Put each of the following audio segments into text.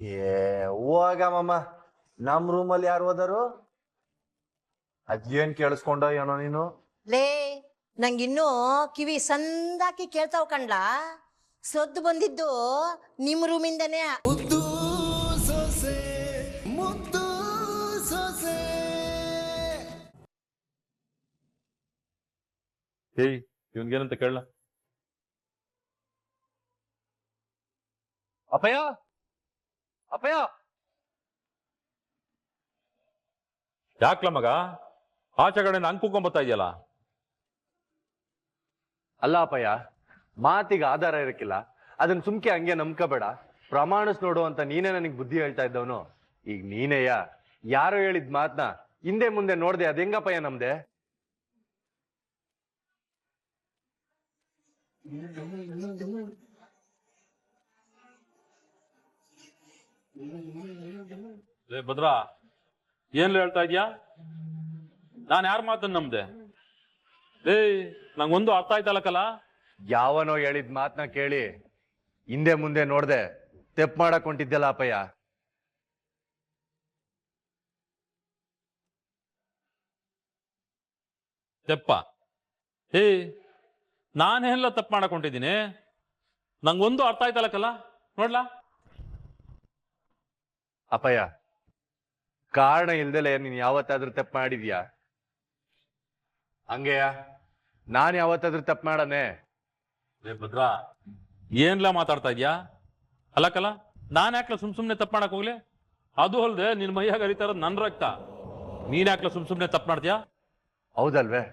ಏ ಹೋಗಮ್ಮ, ನಮ್ ರೂಮಲ್ಲಿ ಯಾರು ಹೋದರು? ಅದೇನ್ ಕೇಳಿಸ್ಕೊಂಡ ಏನೋ ನೀನು? ಲೇ ನಂಗಿನ್ನೂ ಕಿವಿ ಸಂದಾಕಿ ಕೇಳ್ತಾವ್ ಕಣ್ಲಾ. ಸದ್ದು ಬಂದಿದ್ದು ನಿಮ್ ರೂಮಿಂದನೇ. ಮುದ್ದು ಸೊಸೆ ಮುದ್ದು ಸೊಸೆ. ಹೇಯ್, ಇವನ್ಗೇನಂತ ಕೇಳಲ್ಲ. ಅಪ್ಪಯ್ಯ, ಅಪ್ಪಯ್ಯ, ಯಾಕ್ಲ ಮಗ ಆಚೆ ಕಡೆ ನಂಗೆ ಕೂಕೊಂಬತ್ತಾ ಇದೆಯಲ್ಲ? ಅಲ್ಲ ಅಪ್ಪಯ್ಯ, ಮಾತಿಗೆ ಆಧಾರ ಇರಕ್ಕಿಲ್ಲ, ಅದನ್ನ ಸುಮ್ಕೆ ಹಂಗೆ ನಂಬ್ಕೋಬೇಡ, ಪ್ರಮಾಣಿಸ್ ನೋಡು ಅಂತ ನೀನೇ ನನಗೆ ಬುದ್ಧಿ ಹೇಳ್ತಾ ಇದ್ದವನು. ಈಗ ನೀನೇಯ ಯಾರೋ ಹೇಳಿದ್ ಮಾತ್ನ ಹಿಂದೆ ಮುಂದೆ ನೋಡ್ದೆ, ಅದ್ ಹೆಂಗಪ್ಪಯ್ಯ ನಮ್ದೆ? ಭದ್ರಾ, ಏನ್ ಹೇಳ್ತಾ ಇದ್ಯಾ? ನಾನ್ ಯಾರ ಮಾತನ್ನ ನಮ್ದೆ? ಏಯ್, ನಂಗೊಂದು ಅರ್ಥ ಆಯ್ತಲ್ಲಕಲ್ಲ. ಯಾವನೋ ಹೇಳಿದ್ ಮಾತ್ನ ಕೇಳಿ ಹಿಂದೆ ಮುಂದೆ ನೋಡ್ದೆ ತೆಪ್ ಮಾಡಕ್ ಹೊಂಟಿದ್ದೆಲ್ಲ ಅಪ್ಪಯ್ಯ. ತೆಪ್ಪ? ಏಯ್, ನಾನೆಲ್ಲ ತಪ್ಪು ಮಾಡಕ್ ಹೊಂಟಿದ್ದೀನಿ? ನಂಗೊಂದು ಅರ್ಥ ಆಯ್ತಲ್ಲಕಲ್ಲ, ನೋಡ್ಲಾ? ಅಪ್ಪಯ್ಯ, ಕಾರಣ ಇಲ್ದಲೆ ನೀನ್ ಯಾವತ್ತಾದ್ರೂ ತಪ್ಪು ಮಾಡಿದ್ಯಾ? ಹಂಗೆಯ ನಾನ್ ಯಾವತ್ತಾದ್ರೂ ತಪ್ಪು ಮಾಡನೆ? ಭದ್ರಾ, ಏನ್ಲ ಮಾತಾಡ್ತಾ ಇದ್ಯಾ? ಅಲ್ಲಕಲ್ಲ, ನಾನ್ ಯಾಕ್ಲ ಸುಮ್ನೆ ತಪ್ಪು ಮಾಡಕ್ ಹೋಗ್ಲಿ? ಅದು ಅಲ್ದೆ ನಿನ್ ಮೈಯಾಗ ಹರಿತಾ ಇರೋದು ನನ್ ರಕ್ತ. ನೀನ್ ಯಾಕ್ಲ ಸುಮ್ನೆ ತಪ್ಪು ಮಾಡ್ತೀಯಾ? ಹೌದಲ್ವೇ?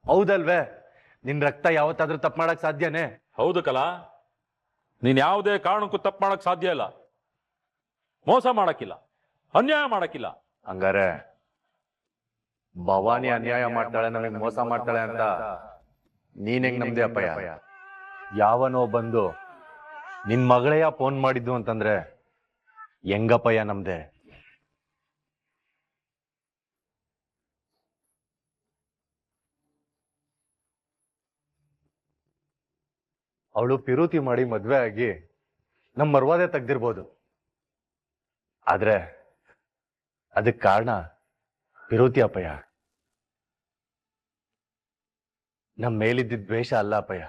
ಹೌದಲ್ವೇ? ನಿನ್ ರಕ್ತ ಯಾವತ್ತಾದ್ರೂ ತಪ್ಪು ಮಾಡಕ್ ಸಾಧ್ಯನೇ? ಹೌದು ಕಲ, ನೀನ್ ಯಾವುದೇ ಕಾರಣಕ್ಕೂ ತಪ್ಪು ಮಾಡಕ್ ಸಾಧ್ಯ ಇಲ್ಲ. ಮೋಸ ಮಾಡಕ್ಕಿಲ್ಲ, ಅನ್ಯಾಯ ಮಾಡಕ್ಕಿಲ್ಲ. ಹಂಗಾರೆ ಭವಾನಿ ಅನ್ಯಾಯ ಮಾಡ್ತಾಳೆ, ನಮಗೆ ಮೋಸ ಮಾಡ್ತಾಳೆ ಅಂತ ನೀನ್ ಹೆಂಗ್ ನಮ್ದೆ ಅಪ್ಪಯ್ಯ? ಯಾವನೋ ಬಂದು ನಿನ್ ಮಗಳೆಯ ಫೋನ್ ಮಾಡಿದ್ದು ಅಂತಂದ್ರೆ ಹೆಂಗಪ್ಪಯ್ಯ ನಮ್ದೆ? ಅವಳು ಪಿರುತಿ ಮಾಡಿ ಮದ್ವೆ ಆಗಿ ನಮ್ ಮರ್ವಾದೆ ತೆಗ್ದಿರ್ಬೋದು, ಆದ್ರೆ ಅದಕ್ ಕಾರಣ ಪಿರುತಿ ಅಪ್ಪಯ್ಯ, ನಮ್ ಮೇಲಿದ್ದ ದ್ವೇಷ ಅಲ್ಲ ಅಪ್ಪಯ್ಯ.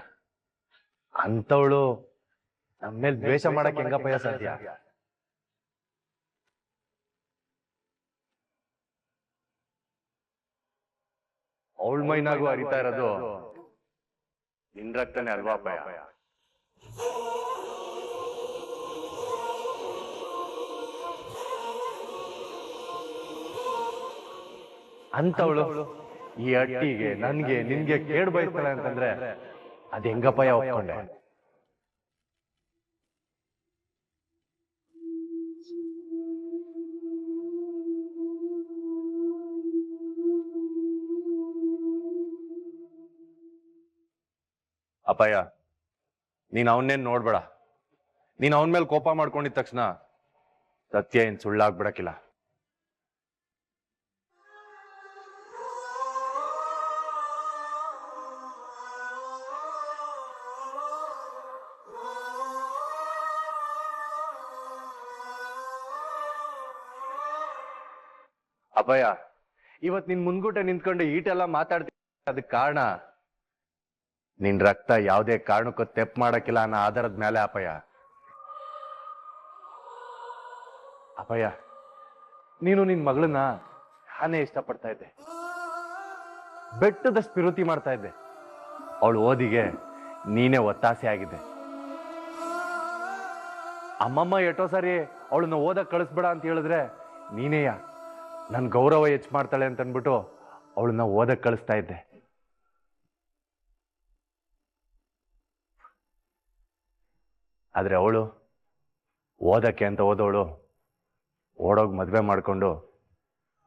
ಅಂತವಳು ನಮ್ಮ ಮೇಲೆ ದ್ವೇಷ ಮಾಡಕ್ ಹೆಂಗಪ್ಪಯ್ಯ ಸಾಧ್ಯ? ಅವಳ ಮೈನಾಗೂ ಹರಿತಾ ಇರೋದು ನಿನ್ ರಕ್ತನೇ ಅಲ್ವಾ ಅಪ್ಪಯ್ಯ? ಅಂತವಳು ಈ ಅಟ್ಟಿಗೆ ನನ್ಗೆ ನಿನ್ಗೆ ಕೇಡ್ ಬಯಸ್ತಾಳೆ ಅಂತಂದ್ರೆ ಅದ್ ಹೆಂಗಪ್ಪಯ್ಯ ಒಪ್ಕೊಂಡೆ? ಅಪ್ಪಯ್ಯ, ನೀನ್ ಅವನ್ನೇನ್ ನೋಡ್ಬೇಡ. ನೀನ್ ಅವನ ಮೇಲೆ ಕೋಪ ಮಾಡ್ಕೊಂಡಿದ ತಕ್ಷಣ ಸತ್ಯ ಏನ್ ಸುಳ್ಳಾಗ್ಬಿಡಕ್ಕಿಲ್ಲ. ಅಪ್ಪಯ್ಯ, ಇವತ್ ನಿನ್ ಮುಂದ್ಗುಟ ನಿಂತ್ಕೊಂಡು ಈಟೆಲ್ಲ ಮಾತಾಡ್ತೀನಿ, ಅದಕ್ ಕಾರಣ ನಿನ್ ರಕ್ತ ಯಾವ್ದೇ ಕಾರಣಕ್ಕೂ ತೆಪ್ ಮಾಡಕ್ಕಿಲ್ಲ ಅನ್ನೋ ಆಧಾರದ ಮೇಲೆ ಅಪ್ಪಯ್ಯ. ಅಪ್ಪಯ್ಯ, ನೀನು ನಿನ್ ಮಗಳನ್ನ ನಾನೇ ಇಷ್ಟಪಡ್ತಾ ಇದ್ದೆ, ಬೆಟ್ಟದಷ್ಟು ಪಿರುತಿ ಮಾಡ್ತಾ ಇದ್ದೆ. ಅವಳು ಓದಿಗೆ ನೀನೇ ಒತ್ತಾಸೆ ಆಗಿದೆ. ಅಮ್ಮಮ್ಮ ಎಷ್ಟೋ ಸಾರಿ ಅವಳನ್ನ ಓದಕ್ ಕಳಿಸ್ಬೇಡ ಅಂತ ಹೇಳಿದ್ರೆ ನೀನೇಯ ನನ್ ಗೌರವ ಹೆಚ್ಚು ಮಾಡ್ತಾಳೆ ಅಂತ ಅನ್ಬಿಟ್ಟು ಅವಳನ್ನ ಓದಕ್ ಕಳಿಸ್ತಾ ಇದ್ದೆ. ಆದ್ರೆ ಅವಳು ಓದಕ್ಕೆ ಅಂತ ಓದೋಳು ಓಡೋಗ್ ಮದ್ವೆ ಮಾಡ್ಕೊಂಡು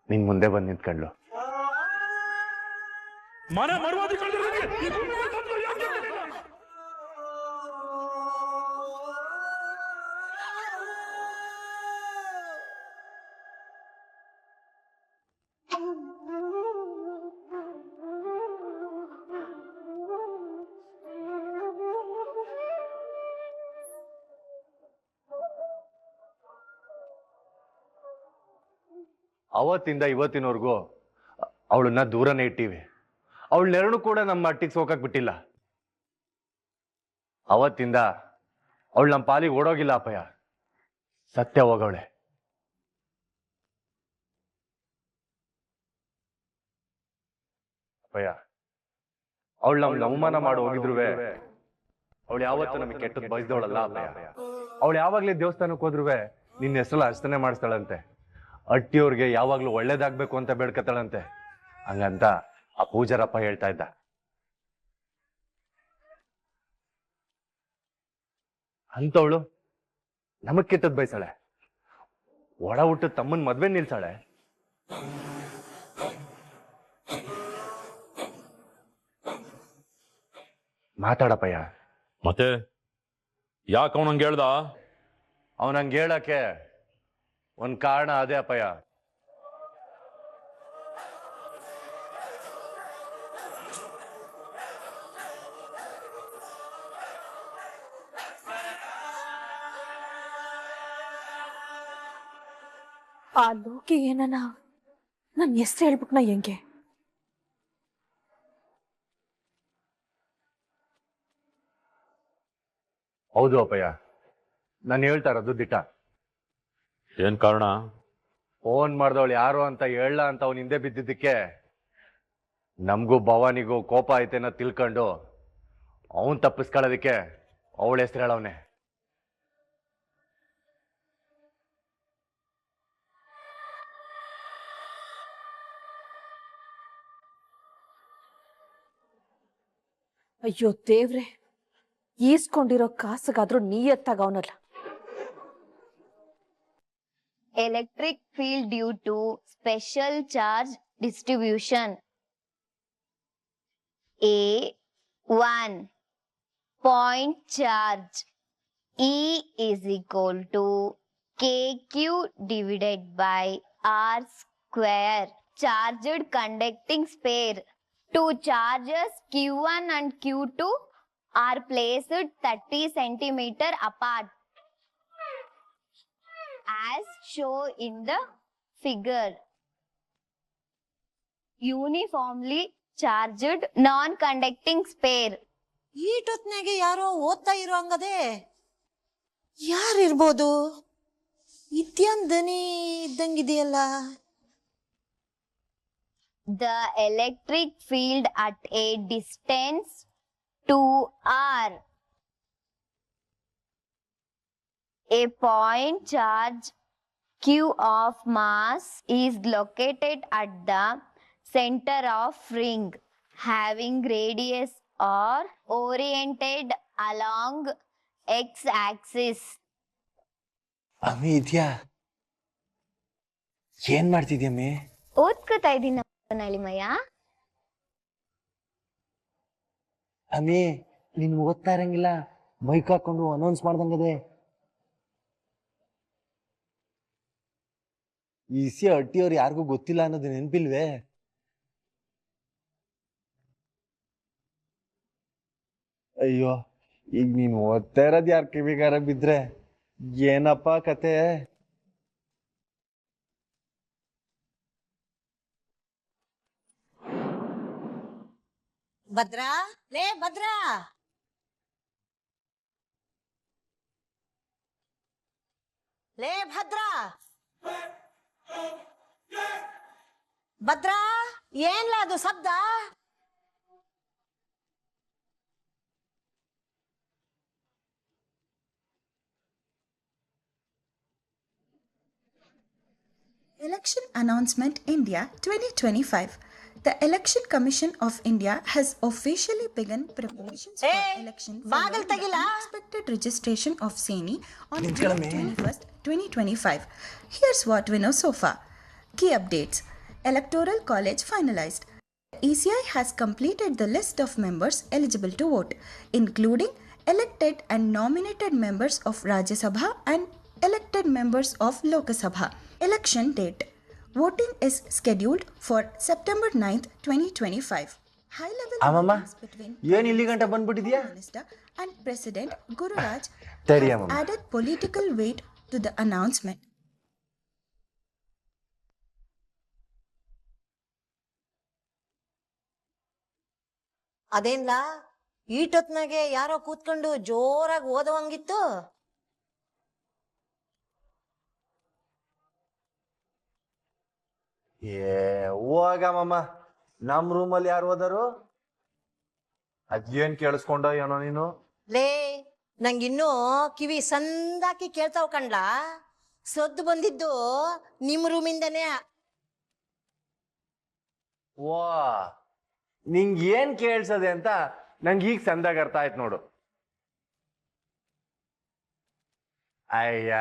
ನಿನ್ ಮುಂದೆ ಬಂದು ನಿಂತ್ಕೊಂಡ್ಲು. ಮನೆ ಮರ್ವಾದಿ ಅವತ್ತಿಂದ ಇವತ್ತಿನವರೆಗೂ ಅವಳನ್ನ ದೂರನೇ ಇಟ್ಟಿವಿ. ಅವಳ ನೆರಳು ಕೂಡ ನಮ್ಮ ಮಟ್ಟಿಗೆ ಸೋಕಕ್ ಬಿಟ್ಟಿಲ್ಲ. ಅವತ್ತಿಂದ ಅವಳು ನಮ್ಮ ಪಾಲಿಗೆ ಓಡೋಗಿಲ್ಲ ಅಪ್ಪಯ್ಯ, ಸತ್ಯ ಹೋಗವಳೆ. ಅಪ್ಪಯ್ಯ, ಅವಳು ನಮ್ಗೆ ಅವಮಾನ ಮಾಡಿ ಹೋಗಿದ್ರುವೆ ಅವಳು ಯಾವತ್ತೂ ನಮಗೆ ಕೆಟ್ಟದ್ ಬಯಸ್ದವಳಲ್ಲ ಅಪ್ಪಯ್ಯ. ಅವಳು ಯಾವಾಗ್ಲೇ ದೇವಸ್ಥಾನಕ್ಕೆ ಹೋದ್ರುವೆ ನಿನ್ನ ಹೆಸರಲ್ಲಿ ಅರ್ಚನೆ ಮಾಡಿಸ್ತಾಳಂತೆ. ಅಟ್ಟಿಯವ್ರಿಗೆ ಯಾವಾಗ್ಲೂ ಒಳ್ಳೇದಾಗ್ಬೇಕು ಅಂತ ಬೇಡ್ಕತಾಳಂತೆ. ಹಂಗಂತ ಆ ಪೂಜಾರಪ್ಪ ಹೇಳ್ತಾ ಇದ್ದ. ಅಂತವಳು ನಮಗ್ ಕೆಟ್ಟದ್ ಬಯಸಾಳೆ, ಒಡ ಹುಟ್ಟು ತಮ್ಮನ್ ಮದ್ವೆ ನಿಲ್ಸಾಳೆ. ಮಾತಾಡಪ್ಪಯ್ಯ. ಮತ್ತೆ ಯಾಕೆ ಅವನಂಗೆ ಹೇಳ್ದ? ಅವನಂಗೆ ಹೇಳಕ್ಕೆ ಒಂದ್ ಕಾರಣ ಅದೇ ಅಪ್ಪಯ್ಯ. ಆ ಲೋಕಿ ಏನನ ನನ್ನ ಹೆಸರು ಹೇಳ್ಬಿಟ್ನ ಹೆಂಗೆ? ಹೌದು ಅಪ್ಪಯ್ಯ, ನಾನು ಹೇಳ್ತಾ ಇರೋದು ದಿಟ. ಏನ್ ಕಾರಣ? ಫೋನ್ ಮಾಡ್ದವಳು ಯಾರು ಅಂತ ಹೇಳ ಅಂತ ಅವನ ಹಿಂದೆ ಬಿದ್ದಿದ್ದಕ್ಕೆ ನಮಗೂ ಭವಾನಿಗೂ ಕೋಪ ಐತೆನ ತಿಳ್ಕೊಂಡು ಅವನ್ ತಪ್ಪಿಸ್ಕೊಳ್ಳೋದಕ್ಕೆ ಅವಳ ಹೆಸರು ಹೇಳವನೆ. ಅಯ್ಯೋ ದೇವ್ರೆ, ಈಸ್ಕೊಂಡಿರೋ ಕಾಸಿಗಾದ್ರೂ ನೀಯತ್ತಾಗವನಲ್ಲ. Electric field due to special charge distribution. A1 point charge E is equal to KQ divided by R square. Charged conducting sphere. Two charges Q1 and Q2 are placed 30 centimeter apart as shown in the figure. Uniformly charged non-conducting sphere. ಈಟೊತ್ನಾಗೆ ಯಾರೋ ಓದ್ತಾ ಇರೋ ಹಂಗದೆ. ಯಾರಿರ್ಬೋದು? ಇದ್ಯಾನ್ ದನಿ ಇದ್ದಂಗಿದೆಯಲ್ಲ. The electric field at a distance 2r. A point charge Q of mass is located at the center of ring, having radius or oriented along x-axis. ಅಮ್ಮಿ ಇದ್ಯಾ? ಏನ್ ಮಾಡ್ತಿದ್ಯಮ್ಮಿ? ಓದ್ಕೋತಾ ಇದ್ದೀನಿ ನಳಿಮಯ್ಯ. ಅಮ್ಮಿ ನೀನ್ ಓದ್ತಾ ಇರಂಗಿಲ್ಲ, ಬೈಕ್ ಹಾಕೊಂಡು ಅನೌನ್ಸ್ ಮಾಡ್ದಂಗದೆ. ಈ ಅಟ್ಟಿಯವ್ರು ಯಾರಿಗೂ ಗೊತ್ತಿಲ್ಲ ಅನ್ನೋದು ನೆನ್ಪಿಲ್ವೇ? ಅಯ್ಯೋ, ಈಗ ನೀನ್ ಓದ್ತಾ ಇರೋದ್ ಯಾರ ಕಿವಿಗಾರ ಬಿದ್ರೆ ಏನಪ್ಪಾ ಕತೆ? ಭದ್ರಾ, ಲೇ ಭದ್ರಾ, ಲೇ ಭದ್ರಾ, ಭದ್ರಾ, ಏನ್ಲ ಅದು ಶಬ್ದ? Election Announcement India 2025. The Election Commission of India has officially begun preparations for election ಬಾಗಲ್ following the ತೆಗಿಲ. unexpected registration of Saini on June 21st, 2025. Here's what we know so far. Key updates. Electoral College finalized. ECI has completed the list of members eligible to vote, including elected and nominated members of Rajya Sabha and elected members of Lok Sabha. Election date. Voting is scheduled for September 9th, 2025. High-level ಅಮ್ಮಮ್ಮ, meetings between ಏನ್ ಇಲ್ಲಿ ಗಂಟ ಬಂದ್ಬಿಟ್ಟಿದ್ಯಾ? Prime Minister and President Gururaj ತಡಿ have ಅಮ್ಮಮ್ಮ. added political weight to the announcement. ಅದೇನ್ಲಾ ಈಟೊತ್ನಾಗೆ ಯಾರೋ ಕೂತ್ಕೊಂಡು ಜೋರಾಗಿ ಓದವಂಗಿತ್ತು. ಹೋಗಮ್ಮ, ನಮ್ ರೂಮಲ್ಲಿ ಯಾರು ಹೋದರು? ಅದೇನ್ ಕೇಳಿಸ್ಕೊಂಡೋ ಏನೋ ನೀನು? ಲೇ ನಂಗಿನ್ನೂ ಕಿವಿ ಸಂದಾಕಿ ಕೇಳ್ತಾವ್ ಕಣ್ಲಾ. ಸದ್ದು ಬಂದಿದ್ದು ನಿಮ್ ರೂಮಿಂದನೇ. ವಾ, ನಿಂಗ್ ಏನ್ ಕೇಳ್ಸದೆ ಅಂತ ನಂಗೆ ಈಗ ಸಂದಾಗ ಅರ್ಥ ಆಯ್ತು ನೋಡು. ಅಯ್ಯ,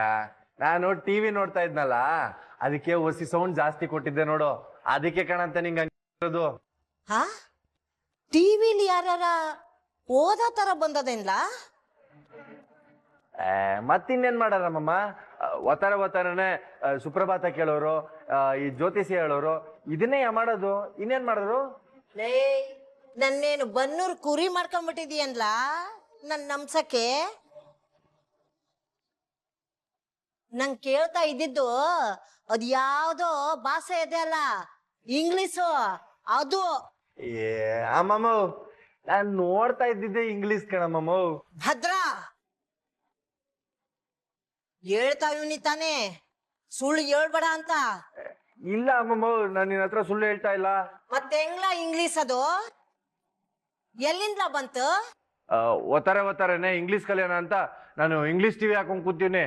ನಾನು ಟಿವಿ ನೋಡ್ತಾ ಇದ್ನಲ್ಲ, ಅದಕ್ಕೆ ಒಸಿ ಸೌಂಡ್ ಜಾಸ್ತಿ ಕೊಟ್ಟಿದ್ದೆ ನೋಡು, ಅದಕ್ಕೆ ಕಣಂತ ನಿಂಗೆ ಹಂಗಿರೋದು. ಹಾ, ಟಿವಿಲಿ ಯಾರ ಓದೋ ತರ ಬಂದದೇನ್ಲಾ? ಮತ್ತಿನ್ನೇನ್ ಮಾಡಾರಮ್ಮ, ಒತ್ತಾರನೇ ಸುಪ್ರಭಾತ ಕೇಳೋರು, ಈ ಜ್ಯೋತಿಷಿ ಹೇಳೋರು, ಇದನ್ನೇ ಮಾಡೋದು. ಇನ್ನೇನ್ ಮಾಡೋರು? ಲೇ ನನ್ನೇನು ಬನ್ನೂರ್ ಕುರಿ ಮಾಡ್ಕೊಂಡ್ಬಿಟ್ಟಿದೀಯನ್ಲಾ ನನ್ ನಮ್ಸಕ್ಕೆ? ನಂಗ್ ಕೇಳ್ತಾ ಇದ್ದಿದ್ದು ಅದ್ ಯಾವ್ದೋ ಭಾಷೆ ಇದೆ ಅಲ್ಲ, ಇಂಗ್ಲಿಷು ಅದು. ಅಮ್ಮಮ್ಮ, ನಾನ್ ನೋಡ್ತಾ ಇದ್ದಿದ್ದೆ ಇಂಗ್ಲಿಷ್ ಕಣಮ್ಮಮ್ಮ. ಭದ್ರ ಹೇಳ್ತಾ ಇವ್ನಿ ತಾನೇ, ಸುಳ್ಳು ಹೇಳ್ಬೇಡ ಅಂತ. ಇಲ್ಲ ಅಮ್ಮಮ್ಮ, ನಾನು ನಿನ್ನ ಹತ್ರ ಸುಳ್ಳು ಹೇಳ್ತಾ ಇಲ್ಲ. ಮತ್ತೆ ಹೆಂಗ್ಲಾ ಇಂಗ್ಲಿಷ್ ಅದು? ಎಲ್ಲಿಂದ ಬಂತು? ಒತ್ತಾರನೇ ಇಂಗ್ಲಿಷ್ ಕಲಿಯೋಣ ಅಂತ ನಾನು ಇಂಗ್ಲಿಷ್ ಟಿವಿ ಹಾಕೊಂಡ್ ಕೂತೀನಿ.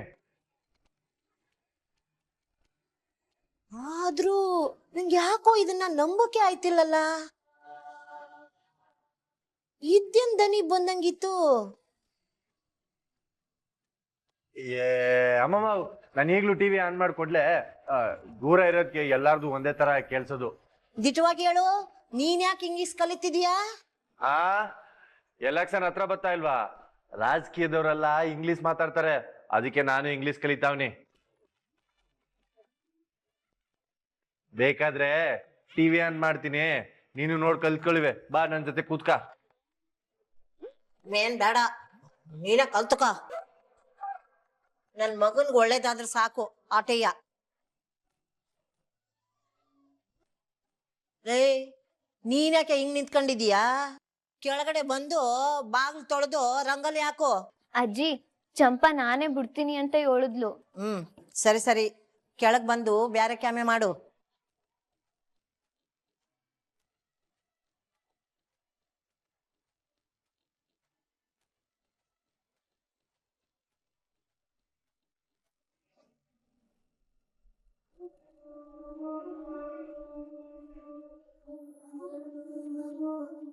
ಆದ್ರೂ ನಂಗೆ ಯಾಕೋ ಇದನ್ನ ನಂಬಕ್ಕೆ ಆಯ್ತಿಲ್ಲಲ್ಲ. ಇದ್ದೇನ್ ದನಿ ಬಂದಂಗಿತ್ತು. ಅಮ್ಮಮ್ಮ, ನಾನು ಈಗ್ಲೂ ಟಿವಿ ಆನ್ ಮಾಡ್ಕೊಡ್ಲೆ, ದೂರ ಇರೋದಕ್ಕೆ ಎಲ್ಲಾರ್ದು ಒಂದೇ ತರ ಕೇಳ್ಸೋದು. ದಿಟವಾಗಿ ಹೇಳು, ನೀನ್ ಯಾಕೆ ಇಂಗ್ಲಿಷ್ ಕಲಿತಿದ್ಯಾ? ಆ ಎಲೆಕ್ಷನ್ ಹತ್ರ ಬರ್ತಾ ಇಲ್ವಾ, ರಾಜಕೀಯದವರೆಲ್ಲ ಇಂಗ್ಲಿಷ್ ಮಾತಾಡ್ತಾರೆ, ಅದಕ್ಕೆ ನಾನು ಇಂಗ್ಲಿಷ್ ಕಲಿತಾವ್ನಿ. ಬೇಕಾದ್ರೆ ಟಿವಿ ಆನ್ ಮಾಡ್ತೀನಿ, ನೀನು ನೋಡ್ ಕಲ್ತ್ಕೊಳಿವೆ, ಬಾ ನನ್ ಜೊತೆ ಕೂತ್ಕ. ಮೇನ್ ಬೇಡ, ನೀನ ಕಲ್ತಕ. ನನ್ ಮಗನ್ಗೆ ಒಳ್ಳೇದಾದ್ರೆ ಸಾಕು ಆಟಯ್ಯ. ರೇ, ನೀನ್ಯಾಕೆ ಹಿಂಗ್ ನಿಂತ್ಕೊಂಡಿದೀಯಾ? ಕೆಳಗಡೆ ಬಂದು ಬಾಗ್ಲು ತೊಳೆದು ರಂಗೋಲಿ ಹಾಕು. ಅಜ್ಜಿ, ಚಂಪಾ ನಾನೇ ಬಿಡ್ತೀನಿ ಅಂತ ಹೇಳಿದ್ಲು. ಸರಿ ಸರಿ, ಕೆಳಗ್ ಬಂದು ಬ್ಯಾರೆ ಕ್ಯಾಮೆ ಮಾಡು.